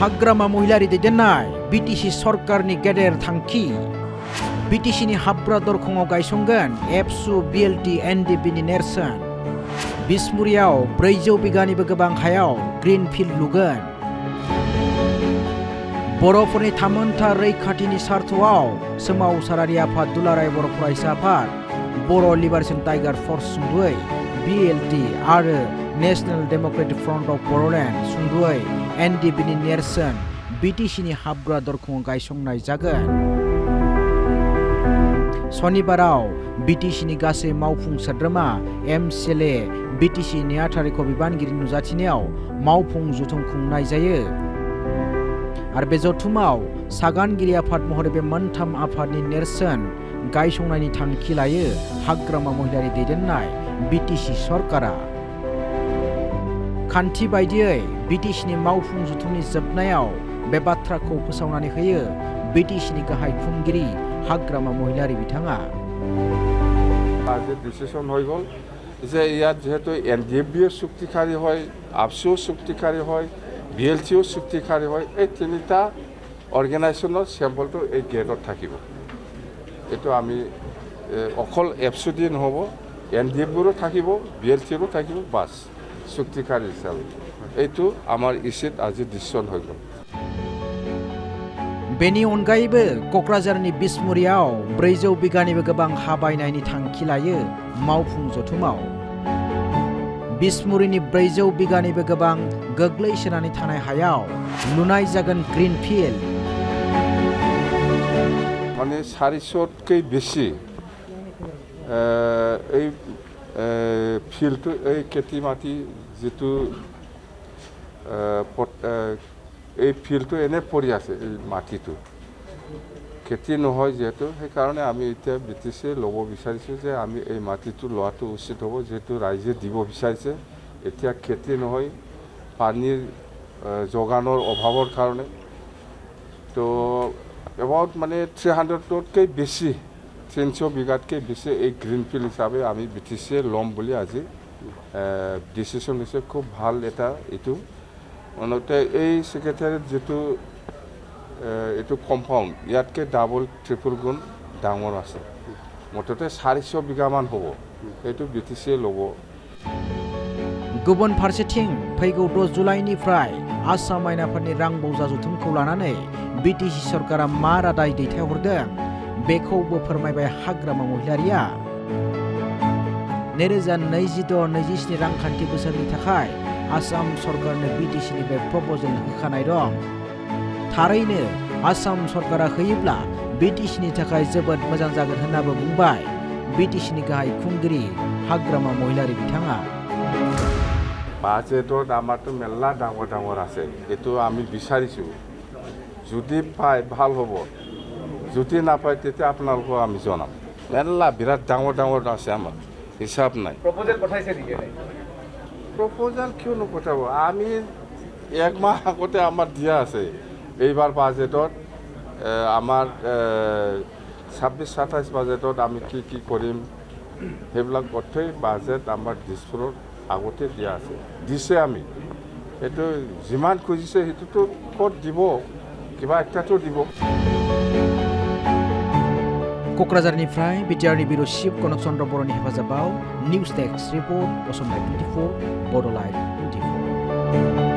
Hagrama महिलारि दैदेननाय BTC सरकारनि गेदेर थांखि BTCनि हाब्रा दरखङाव गायसंगोन ABSU BLT NDFBनि नेरसोन बिसमुरियाव 400 बिगानिबो गोबां हायाव ग्रीन फिल्ड लुगोन बर'फोरनि थामोनथा रैखाथिनि सार्थआव सोमावसारारि आफाद दुलाराय बर' फरायसा आफाद बर' लिबारेशन टाइगार फर्स सुंदुयै BLT आरो national democratic front of Boroland सुंदुयै NDFBनि नेरसोन BTCनि हाब्रा दरखङाव गायसंनाय जागोन शनिबाराव BTCनि गासै मावफुं सोद्रोमा MCLA BTC नेहाथारि बिबानगिरि नुजाथिनायाव मावफुं जथुम खुंनाय जायो आरो बे जथुमाव सागानगिरि आफाद महरै बे मोनथाम आफादनि नेरसोन गायसंनायनि थांखि लायो हाग्रामा महिलारि दैदेननाय BTC सरकारा खान्थि बायदियै BTCनि मावफुं जथुमनि जोबनायाव बे बाथ्राखौ फोसावनानै होयो BTCनि गाहाय खुंगिरि हाग्रामा महिलारि बिथाङा ডিসিশন হৈ গ'ল যে ইয়াত যেহেতু NDFB চুক্তিকাৰী হয় ABSU চুক্তিকাৰী হয় BLT চুক্তিকাৰী হয় এই তিনিটা অৰ্গেনাইজেশ্যনৰ চেম্পলটো এই গেটত থাকিব এইটো আমি অকল ABSU দি নহ'ব NDFBৰো থাকিব BLTৰো থাকিব বাছ চুক্তিকাৰী হিচাপে এইটো আমাৰ ইচিত আজি ডিসিশন হৈ গ'ল बेनि अनगायैबो क'क्राझारनि बिसमुरियाव 400 बिगानिबो गोबां हा बायनायनि थांखि लायो मावफुं जथुमाव बिसमुरिनि 400 बिगानिबो गोबां गोग्लैसोनानै थानाय हायाव लुनाय जागोन ग्रीन फिल्ड माने 400तকৈ বেছি এই ফিল্ডটো এই খেতি মাটি যেটো এই ফিল্ডটো এনে পৰি আছে এই মাটিটো খেতি নহয় যেহেতু সেইকাৰণে আমি এতিয়া BTC ল'ব বিচাৰিছোঁ যে আমি এই মাটিটো লোৱাটো উচিত হ'ব যেহেতু ৰাইজে দিব বিচাৰিছে এতিয়া খেতি নহয় পানীৰ যোগানৰ অভাৱৰ কাৰণে তো এবাউট মানে 300তকৈ বেছি 300 বিঘাতকৈ বেছি এই গ্ৰীণ ফিল্ড হিচাপে আমি BTC ল'ম বুলি আজি ডিসিশন হৈছে খুব ভাল এটা এইটো অনতে এই সেক্রেটারিয়েট যেটো এটো কম্পাউন্ড ইয়াতকে ডাবল ট্রিপল গুণ ডাঙৰ আছে মটতে 400 বিঘামান হ'ব এটো BTC ল'ব गुबुन फारसेथिं फैगौ 10 जुलाइनिफ्राय आसाम आयेनाफोरनि रां बौजा जथुमखौ लानानै BTC सरकारा मा रादाय दैथायहरदों बेखौबो फोरमायबाय हाग्रामा महिलारिया 2026-27 रांखान्थि बोसोरनि थाखाय आसाम सरकारनो BTCनिफ्राय प्रपोजल होखानाय दं थारैनो आसाम सरकारा होयोब्ला BTCनि थाखाय जोबोद मोजां जागोन होननाबो बुंबाय BTCनि गाहाय खुंगिरि हाग्रामा महिलारि बिथाङा বাজেটত আমাৰটো মেলা ডাঙৰ আছে এটো আমি বিচাৰিছো যদি পাই ভাল হ'ব যদি নাপায় তেতিয়া আপোনালোকক আমি জনাম মেলা বিৰাট ডাঙৰ আছে আমাৰ হিসাব নাই প্ৰপোজাল পঠাইছে নেকি প্ৰপোজাল কিয় নপঠাব আমি এক মাহ আগতে আমাৰ দিয়া আছে এইবাৰ বাজেটত আমাৰ 26-27 বাজেটত আমি কি কৰিম হেবিলাক গোটেই বাজেট আমাৰ ডিসপ্ৰত আগতে দিয়া আছে দিছে আমি এটো যিমান খুজিছে হেতুটো ক'ত দিব কিবা একটাটো দিব क'क्राझारनिफ्राय बिटिआरनि बिरु शिव कनक चन्द्र बर'नि हेफाजाबाव news desk report Assam live 24 बड' लाइभ 24